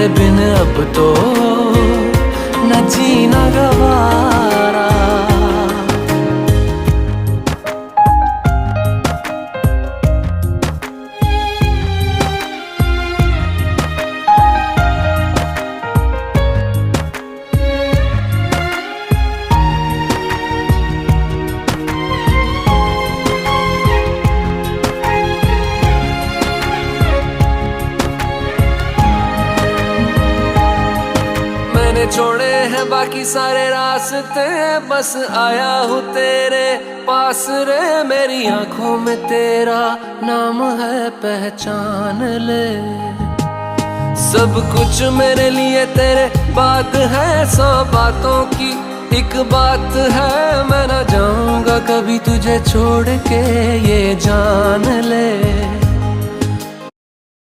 तेरे बिन अब तो न जीना गवारा। मैंने छोड़े हैं बाकी सारे रास्ते, बस आया हूँ तेरे पास रे। मेरी आंखों में तेरा नाम है, पहचान ले। सब कुछ मेरे लिए तेरे बात है, 100 बातों की एक बात है। मैं ना जाऊंगा कभी तुझे छोड़ के, ये जान ले।